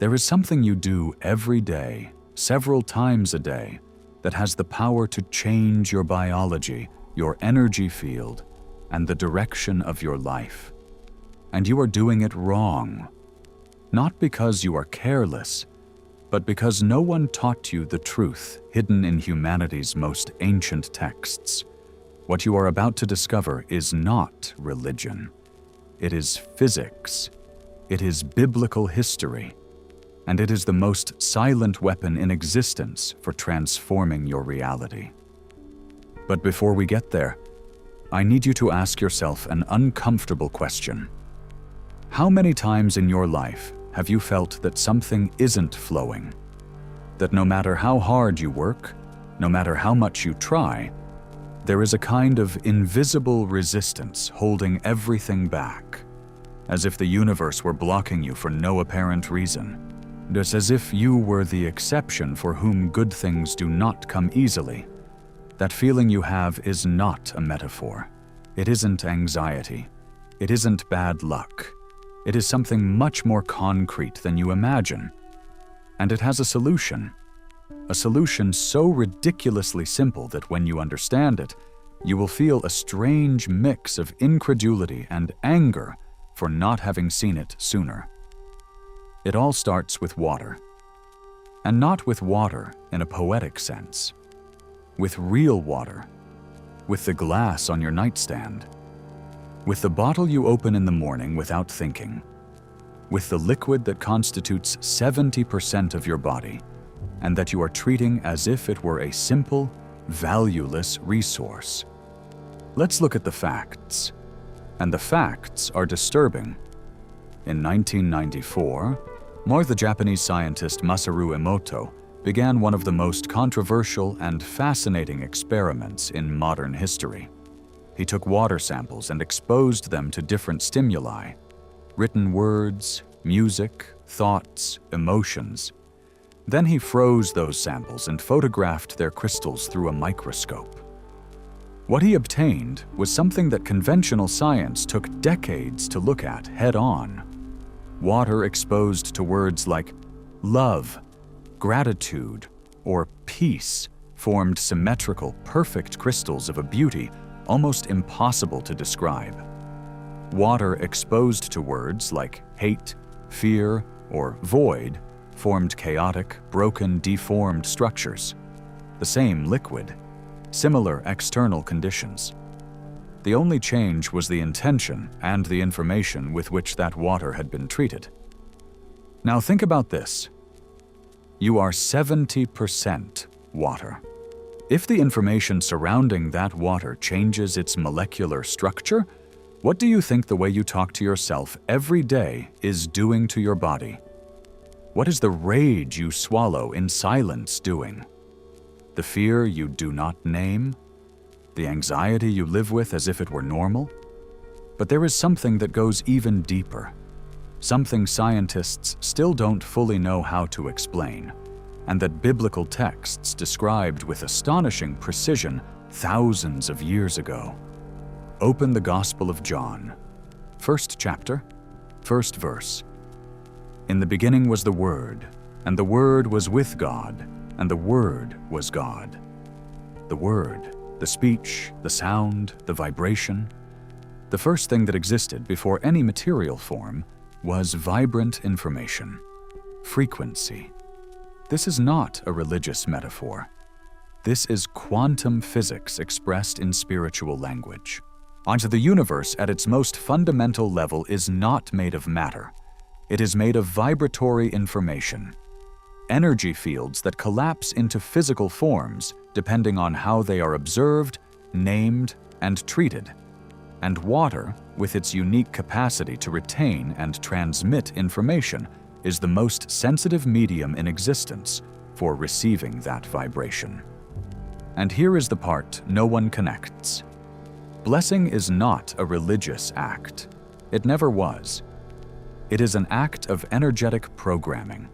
There is something you do every day, several times a day, that has the power to change your biology, your energy field, and the direction of your life. And you are doing it wrong. Not because you are careless, but because no one taught you the truth hidden in humanity's most ancient texts. What you are about to discover is not religion. It is physics. It is biblical history. And it is the most silent weapon in existence for transforming your reality. But before we get there, I need you to ask yourself an uncomfortable question. How many times in your life have you felt that something isn't flowing? That no matter how hard you work, no matter how much you try, there is a kind of invisible resistance holding everything back, as if the universe were blocking you for no apparent reason. It's as if you were the exception for whom good things do not come easily. That feeling you have is not a metaphor. It isn't anxiety. It isn't bad luck. It is something much more concrete than you imagine. And it has a solution. A solution so ridiculously simple that when you understand it, you will feel a strange mix of incredulity and anger for not having seen it sooner. It all starts with water. And not with water in a poetic sense. With real water. With the glass on your nightstand. With the bottle you open in the morning without thinking. With the liquid that constitutes 70% of your body, and that you are treating as if it were a simple, valueless resource. Let's look at the facts. And the facts are disturbing. In 1994, the Japanese scientist Masaru Emoto began one of the most controversial and fascinating experiments in modern history. He took water samples and exposed them to different stimuli, written words, music, thoughts, emotions. Then he froze those samples and photographed their crystals through a microscope. What he obtained was something that conventional science took decades to look at head-on. Water exposed to words like love, gratitude, or peace formed symmetrical, perfect crystals of a beauty almost impossible to describe. Water exposed to words like hate, fear, or void formed chaotic, broken, deformed structures. The same liquid, similar external conditions. The only change was the intention and the information with which that water had been treated. Now think about this. You are 70% water. If the information surrounding that water changes its molecular structure, what do you think the way you talk to yourself every day is doing to your body? What is the rage you swallow in silence doing? The fear you do not name? The anxiety you live with as if it were normal? But there is something that goes even deeper. Something scientists still don't fully know how to explain, and that biblical texts described with astonishing precision thousands of years ago. Open the Gospel of John, 1st chapter, 1st verse. In the beginning was the Word, and the Word was with God, and the Word was God. The Word, the speech, the sound, the vibration. The first thing that existed before any material form was vibrant information, frequency. This is not a religious metaphor. This is quantum physics expressed in spiritual language. Onto the universe at its most fundamental level is not made of matter. It is made of vibratory information. Energy fields that collapse into physical forms depending on how they are observed, named, and treated. And water, with its unique capacity to retain and transmit information, is the most sensitive medium in existence for receiving that vibration. And here is the part no one connects. Blessing is not a religious act. It never was. It is an act of energetic programming.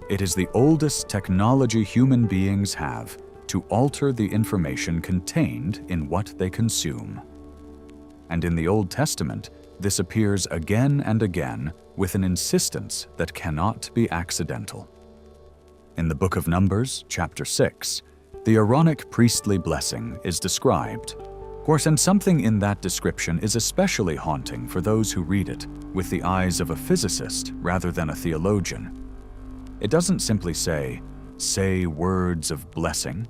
It is the oldest technology human beings have to alter the information contained in what they consume. And in the Old Testament, This appears again and again with an insistence that cannot be accidental. In the book of Numbers, chapter 6, the Aaronic priestly blessing is described. Of course, and something in that description is especially haunting for those who read it with the eyes of a physicist rather than a theologian. It doesn't simply say words of blessing.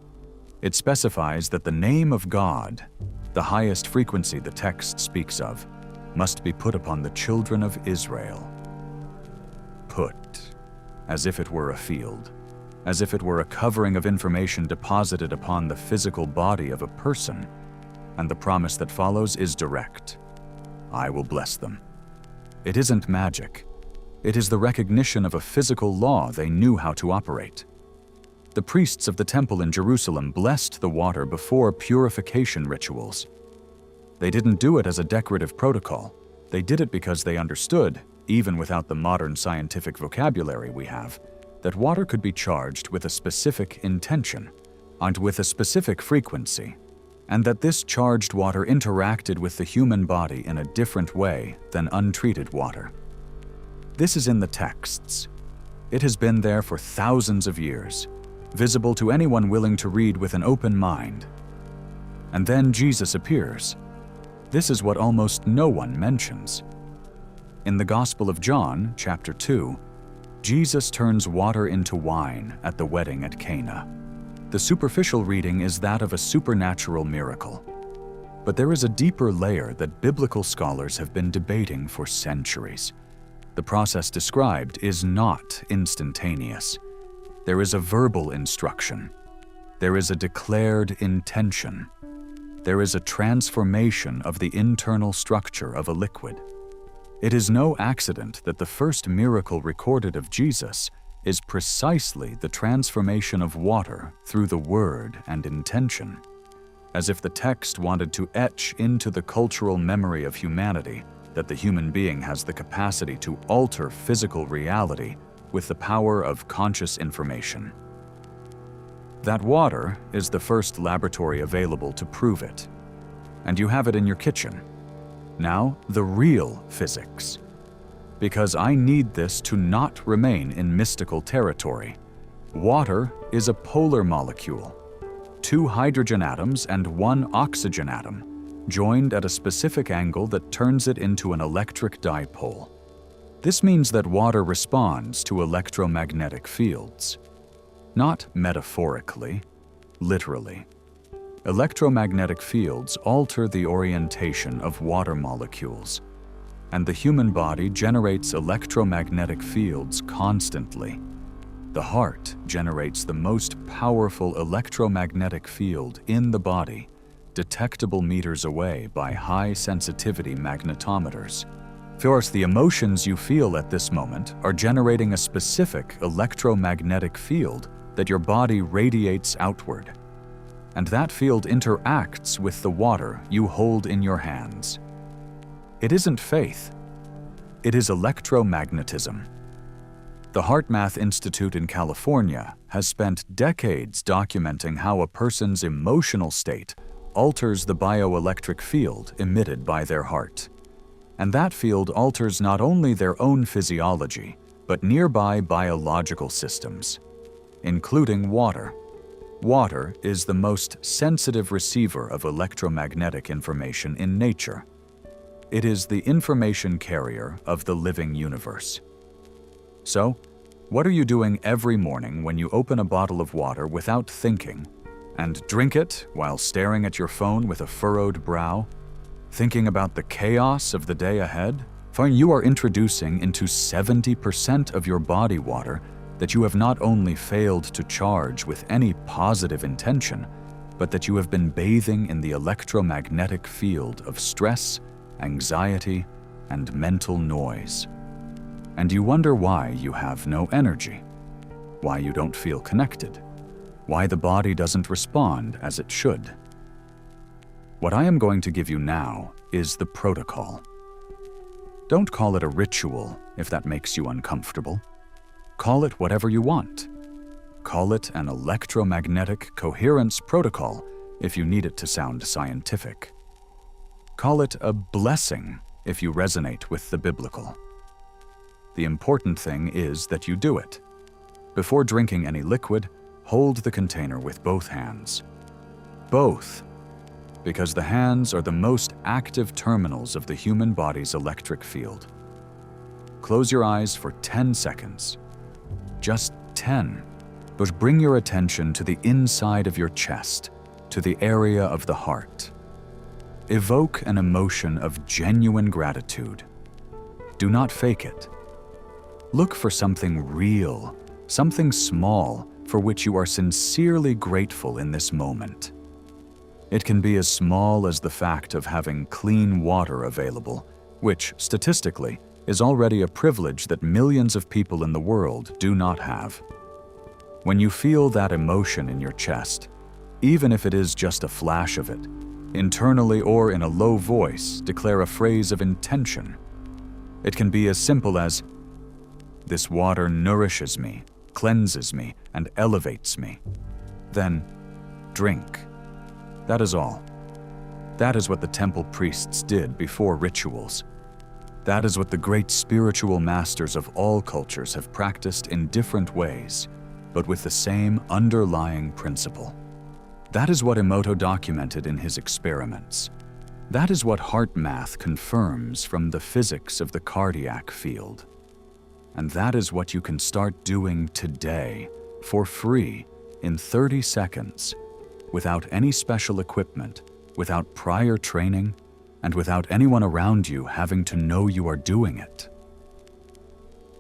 It specifies that the name of God, the highest frequency the text speaks of, must be put upon the children of Israel. Put, as if it were a field, as if it were a covering of information deposited upon the physical body of a person, and the promise that follows is direct. I will bless them. It isn't magic. It is the recognition of a physical law they knew how to operate. The priests of the temple in Jerusalem blessed the water before purification rituals. They didn't do it as a decorative protocol. They did it because they understood, even without the modern scientific vocabulary we have, that water could be charged with a specific intention and with a specific frequency, and that this charged water interacted with the human body in a different way than untreated water. This is in the texts. It has been there for thousands of years, visible to anyone willing to read with an open mind. And then Jesus appears. This is what almost no one mentions. In the Gospel of John, chapter 2, Jesus turns water into wine at the wedding at Cana. The superficial reading is that of a supernatural miracle. But there is a deeper layer that biblical scholars have been debating for centuries. The process described is not instantaneous. There is a verbal instruction. There is a declared intention. There is a transformation of the internal structure of a liquid. It is no accident that the first miracle recorded of Jesus is precisely the transformation of water through the word and intention, as if the text wanted to etch into the cultural memory of humanity that the human being has the capacity to alter physical reality with the power of conscious information. That water is the first laboratory available to prove it, and you have it in your kitchen. Now, the real physics. Because I need this to not remain in mystical territory. Water is a polar molecule, 2 hydrogen atoms and 1 oxygen atom, joined at a specific angle that turns it into an electric dipole. This means that water responds to electromagnetic fields. Not metaphorically, literally. Electromagnetic fields alter the orientation of water molecules, and the human body generates electromagnetic fields constantly. The heart generates the most powerful electromagnetic field in the body, detectable meters away by high-sensitivity magnetometers. Of course, the emotions you feel at this moment are generating a specific electromagnetic field that your body radiates outward. And that field interacts with the water you hold in your hands. It isn't faith. It is electromagnetism. The HeartMath Institute in California has spent decades documenting how a person's emotional state alters the bioelectric field emitted by their heart. And that field alters not only their own physiology, but nearby biological systems, including water. Water is the most sensitive receiver of electromagnetic information in nature. It is the information carrier of the living universe. So, what are you doing every morning when you open a bottle of water without thinking and drink it while staring at your phone with a furrowed brow, thinking about the chaos of the day ahead? For you are introducing into 70% of your body water that you have not only failed to charge with any positive intention, but that you have been bathing in the electromagnetic field of stress, anxiety, and mental noise. And you wonder why you have no energy, why you don't feel connected, why the body doesn't respond as it should. What I am going to give you now is the protocol. Don't call it a ritual if that makes you uncomfortable. Call it whatever you want. Call it an electromagnetic coherence protocol if you need it to sound scientific. Call it a blessing if you resonate with the biblical. The important thing is that you do it. Before drinking any liquid, hold the container with both hands. Both, because the hands are the most active terminals of the human body's electric field. Close your eyes for 10 seconds. Just 10. But bring your attention to the inside of your chest, to the area of the heart. Evoke an emotion of genuine gratitude. Do not fake it. Look for something real, something small for which you are sincerely grateful in this moment. It can be as small as the fact of having clean water available, which, statistically, is already a privilege that millions of people in the world do not have. When you feel that emotion in your chest, even if it is just a flash of it, internally or in a low voice, declare a phrase of intention. It can be as simple as, "This water nourishes me, cleanses me, and elevates me." Then, drink. That is all. That is what the temple priests did before rituals. That is what the great spiritual masters of all cultures have practiced in different ways, but with the same underlying principle. That is what Emoto documented in his experiments. That is what heart math confirms from the physics of the cardiac field. And that is what you can start doing today, for free, in 30 seconds, without any special equipment, without prior training, and without anyone around you having to know you are doing it.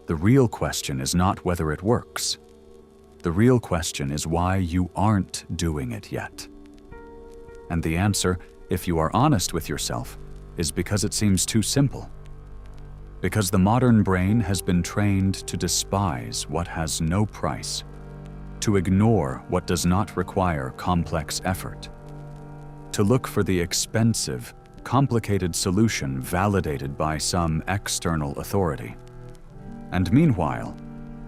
The real question is not whether it works. The real question is why you aren't doing it yet. And the answer, if you are honest with yourself, is because it seems too simple. Because the modern brain has been trained to despise what has no price, to ignore what does not require complex effort, to look for the expensive, complicated solution validated by some external authority. And meanwhile,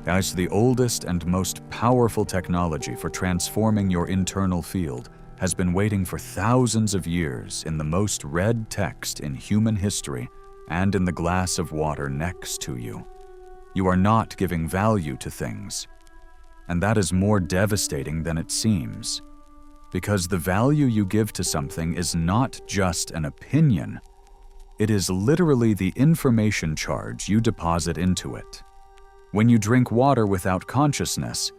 as the oldest and most powerful technology for transforming your internal field has been waiting for thousands of years in the most read text in human history and in the glass of water next to you, you are not giving value to things. And that is more devastating than it seems, because the value you give to something is not just an opinion. It is literally the information charge you deposit into it. When you drink water without consciousness,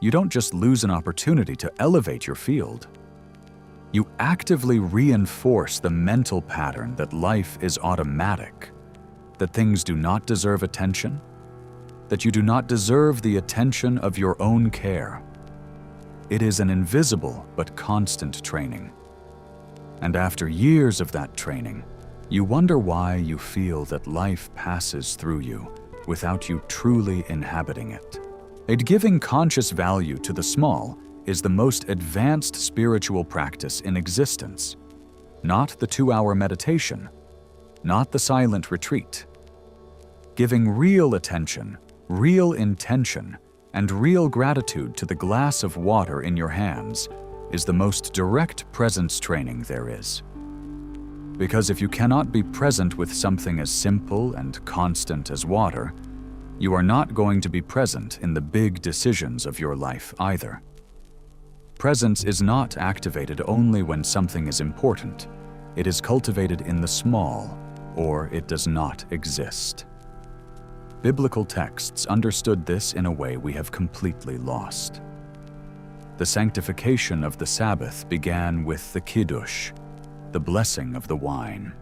you don't just lose an opportunity to elevate your field. You actively reinforce the mental pattern that life is automatic, that things do not deserve attention, that you do not deserve the attention of your own care. It is an invisible but constant training. And after years of that training, you wonder why you feel that life passes through you without you truly inhabiting it. Giving conscious value to the small is the most advanced spiritual practice in existence. Not the 2-hour meditation, not the silent retreat. Giving real attention, real intention, and real gratitude to the glass of water in your hands is the most direct presence training there is. Because if you cannot be present with something as simple and constant as water, you are not going to be present in the big decisions of your life either. Presence is not activated only when something is important. It is cultivated in the small, or it does not exist. Biblical texts understood this in a way we have completely lost. The sanctification of the Sabbath began with the Kiddush, the blessing of the wine.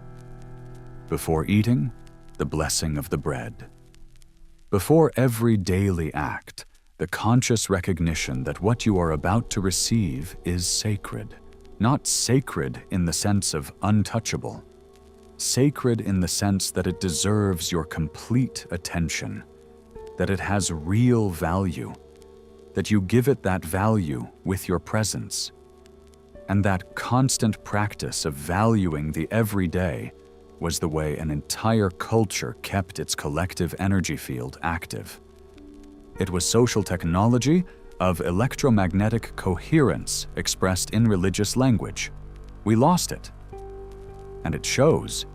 Before eating, the blessing of the bread. Before every daily act, the conscious recognition that what you are about to receive is sacred. Not sacred in the sense of untouchable. Sacred in the sense that it deserves your complete attention, that it has real value, that you give it that value with your presence. And that constant practice of valuing the everyday was the way an entire culture kept its collective energy field active. It was social technology of electromagnetic coherence expressed in religious language. We lost it. And it shows.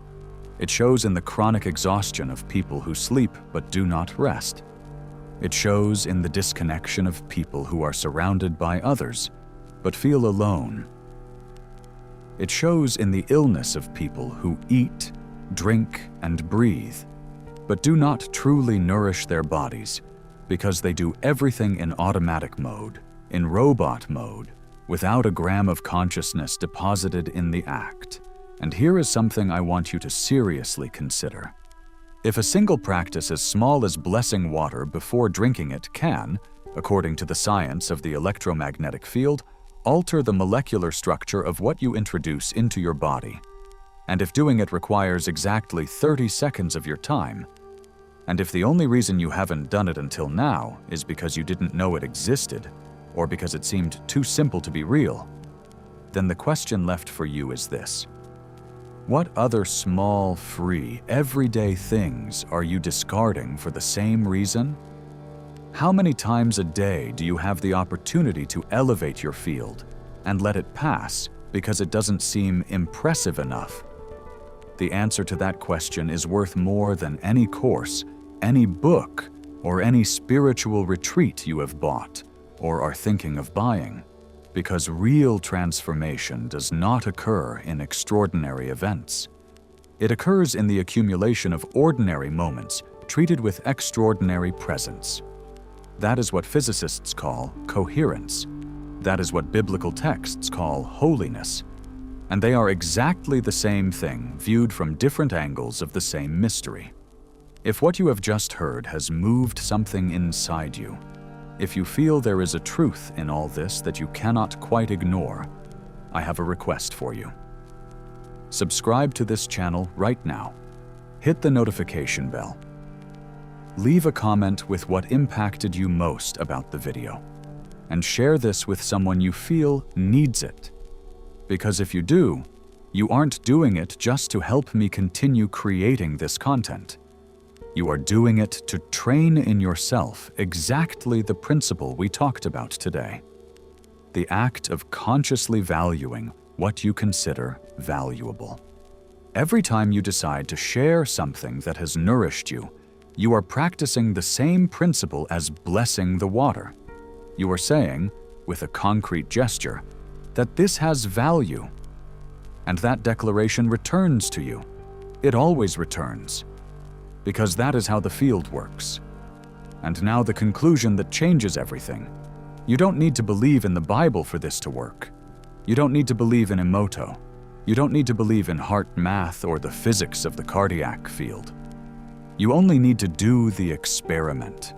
It shows in the chronic exhaustion of people who sleep but do not rest. It shows in the disconnection of people who are surrounded by others but feel alone. It shows in the illness of people who eat, drink, and breathe, but do not truly nourish their bodies because they do everything in automatic mode, in robot mode, without a gram of consciousness deposited in the act. And here is something I want you to seriously consider. If a single practice as small as blessing water before drinking it can, according to the science of the electromagnetic field, alter the molecular structure of what you introduce into your body, and if doing it requires exactly 30 seconds of your time, and if the only reason you haven't done it until now is because you didn't know it existed, or because it seemed too simple to be real, then the question left for you is this: what other small, free, everyday things are you discarding for the same reason? How many times a day do you have the opportunity to elevate your field and let it pass because it doesn't seem impressive enough? The answer to that question is worth more than any course, any book, or any spiritual retreat you have bought or are thinking of buying, because real transformation does not occur in extraordinary events. It occurs in the accumulation of ordinary moments treated with extraordinary presence. That is what physicists call coherence. That is what biblical texts call holiness. And they are exactly the same thing viewed from different angles of the same mystery. If what you have just heard has moved something inside you, if you feel there is a truth in all this that you cannot quite ignore, I have a request for you. Subscribe to this channel right now. Hit the notification bell. Leave a comment with what impacted you most about the video, and share this with someone you feel needs it. Because if you do, you aren't doing it just to help me continue creating this content. You are doing it to train in yourself exactly the principle we talked about today. The act of consciously valuing what you consider valuable. Every time you decide to share something that has nourished you, you are practicing the same principle as blessing the water. You are saying, with a concrete gesture, that this has value. And that declaration returns to you. It always returns. Because that is how the field works. And now the conclusion that changes everything. You don't need to believe in the Bible for this to work. You don't need to believe in Emoto. You don't need to believe in heart math or the physics of the cardiac field. You only need to do the experiment.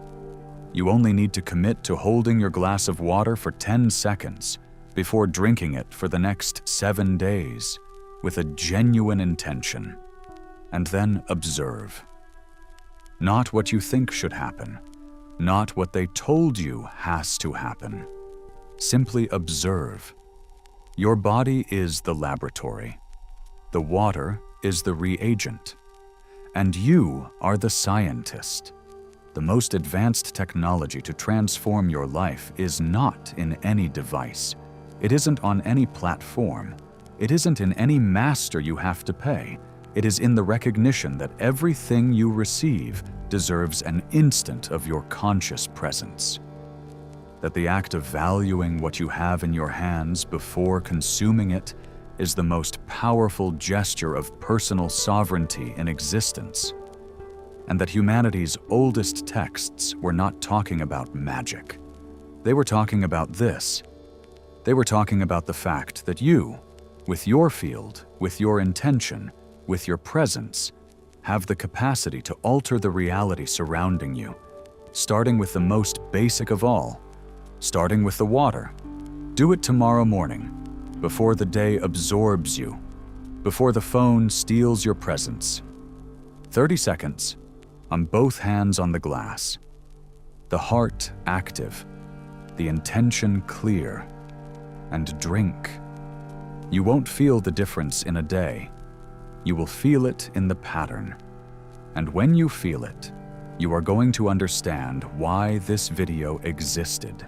You only need to commit to holding your glass of water for 10 seconds before drinking it for the next 7 days with a genuine intention, and then observe. Not what you think should happen, not what they told you has to happen. Simply observe. Your body is the laboratory. The water is the reagent. And you are the scientist. The most advanced technology to transform your life is not in any device. It isn't on any platform. It isn't in any master you have to pay. It is in the recognition that everything you receive deserves an instant of your conscious presence. That the act of valuing what you have in your hands before consuming it is the most powerful gesture of personal sovereignty in existence. And that humanity's oldest texts were not talking about magic. They were talking about this. They were talking about the fact that you, with your field, with your intention, with your presence, have the capacity to alter the reality surrounding you, starting with the most basic of all, starting with the water. Do it tomorrow morning, before the day absorbs you, before the phone steals your presence. 30 seconds, on both hands on the glass. The heart active, the intention clear, and drink. You won't feel the difference in a day. You will feel it in the pattern. And when you feel it, you are going to understand why this video existed.